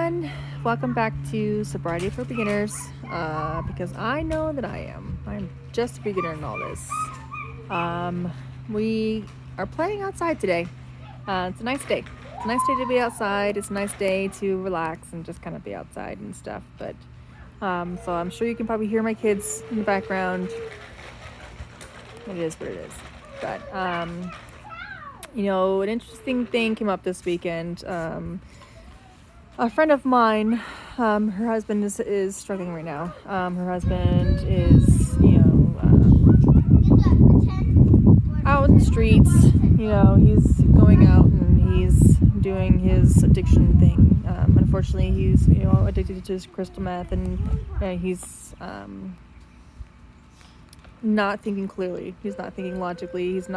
everyone. Welcome back to Sobriety for Beginners, because I know that I am. I'm just a beginner in all this. We are playing outside today. It's a nice day. It's a nice day to be outside. It's a nice day to relax and just kind of be outside and stuff. But so I'm sure you can probably hear my kids in the background. It is what it is. But an interesting thing came up this weekend. A friend of mine, her husband is struggling right now. Her husband is, out in the streets. He's going out and he's doing his addiction thing. Unfortunately, he's, addicted to his crystal meth, and he's not thinking clearly. He's not thinking logically. He's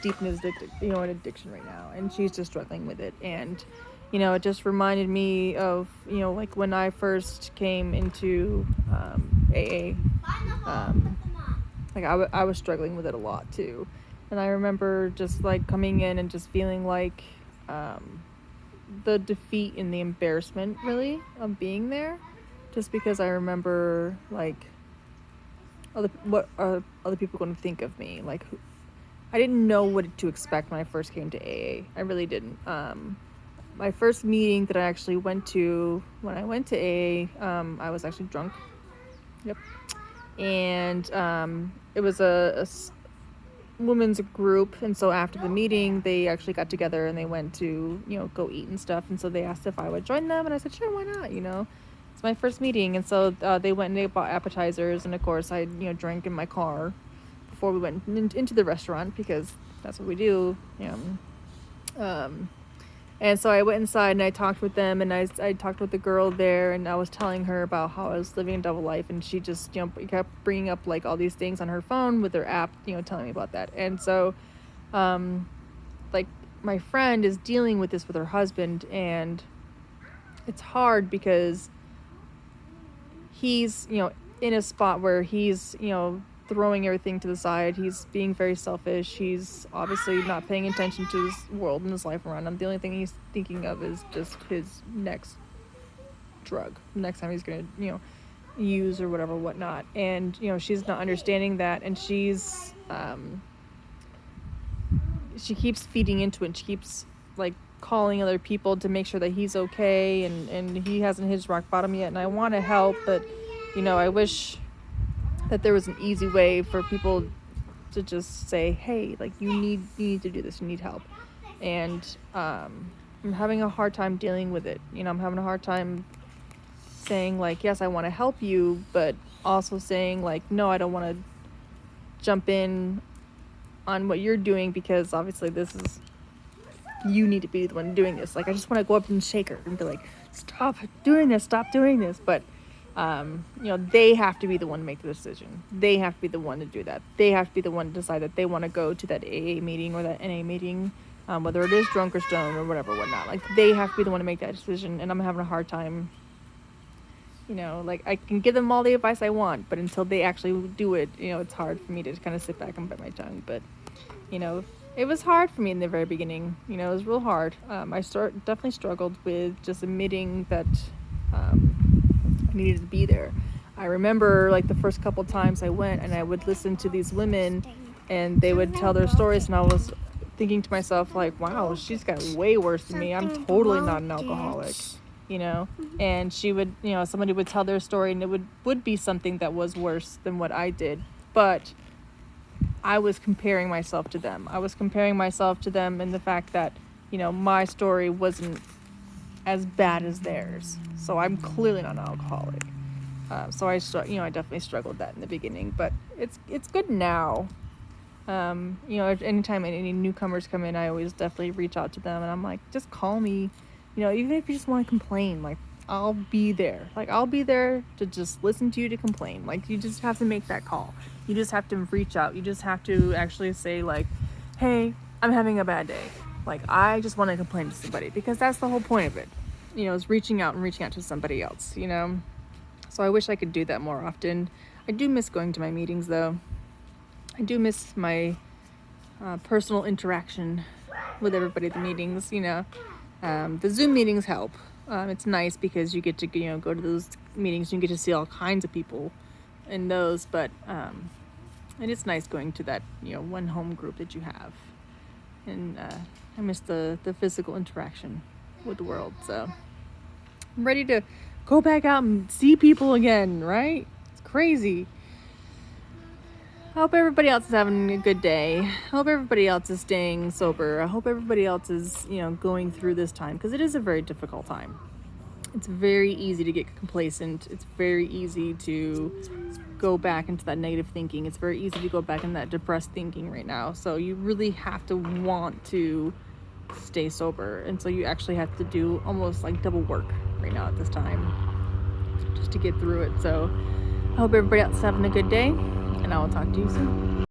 deep in his addiction right now, and she's just struggling with it. And it just reminded me of, like when I first came into AA, I was struggling with it a lot too. And I remember just like coming in and just feeling like the defeat and the embarrassment really of being there, just because I remember like what are other people going to think of me? Like, I didn't know what to expect when I first came to AA. I really didn't. My first meeting that I actually went to when I went to AA, I was actually drunk. Yep. And it was a women's group, and so after the meeting, they actually got together and they went to go eat and stuff. And so they asked if I would join them, and I said sure, why not? It's my first meeting. And so they went and they bought appetizers, and of course I drank in my car before we went into the restaurant, because that's what we do. And so I went inside and I talked with them, and I talked with the girl there, and I was telling her about how I was living a double life, and she just, kept bringing up like all these things on her phone with her app, telling me about that. And so, like my friend is dealing with this with her husband, and it's hard because he's, in a spot where he's, throwing everything to the side. He's being very selfish. He's obviously not paying attention to his world and his life around him. The only thing he's thinking of is just his next drug, next time he's gonna use or whatnot. And she's not understanding that, and she's she keeps feeding into it, and she keeps like calling other people to make sure that he's okay, and he hasn't hit his rock bottom yet. And I want to help, but I wish that there was an easy way for people to just say, hey, like you need to do this, you need help. And I'm having a hard time dealing with it. I'm having a hard time saying like, yes, I want to help you, but also saying like, no, I don't want to jump in on what you're doing, because obviously you need to be the one doing this. Like, I just want to go up and shake her and be like, stop doing this. But they have to be the one to make the decision. They have to be the one to do that. They have to be the one to decide that they want to go to that AA meeting or that NA meeting, whether it is drunk or stoned or whatnot. Like, they have to be the one to make that decision, and I'm having a hard time. Like, I can give them all the advice I want, but until they actually do it, it's hard for me to kind of sit back and bite my tongue. But, it was hard for me in the very beginning. It was real hard. I definitely struggled with just admitting that I needed to be there. I remember like the first couple times I went, and I would listen to these women, and they would tell their stories, and I was thinking to myself like, wow, she's got way worse than me. I'm totally not an alcoholic. And she would, somebody would tell their story, and it would be something that was worse than what I did. But I was comparing myself to them. In the fact that, my story wasn't as bad as theirs. So I'm clearly not an alcoholic. So I definitely struggled with that in the beginning, but it's good now. Anytime any newcomers come in, I always definitely reach out to them, and I'm like, just call me. Even if you just want to complain, like, I'll be there. Like, I'll be there to just listen to you to complain. Like, you just have to make that call. You just have to reach out. You just have to actually say, like, hey, I'm having a bad day. Like, I just want to complain to somebody, because that's the whole point of it. Is reaching out to somebody else, So I wish I could do that more often. I do miss going to my meetings, though. I do miss my personal interaction with everybody at the meetings, The Zoom meetings help. It's nice because you get to, go to those meetings and you get to see all kinds of people in those, but and it's nice going to that, one home group that you have. And I miss the physical interaction with the world. So I'm ready to go back out and see people again, right? It's crazy. I hope everybody else is having a good day. I hope everybody else is staying sober. I hope everybody else is, going through this time, because it is a very difficult time. It's very easy to get complacent. It's very easy to go back into that negative thinking. It's very easy to go back in that depressed thinking right now. So you really have to want to stay sober. And so you actually have to do almost like double work right now at this time just to get through it. So I hope everybody else is having a good day, and I will talk to you soon.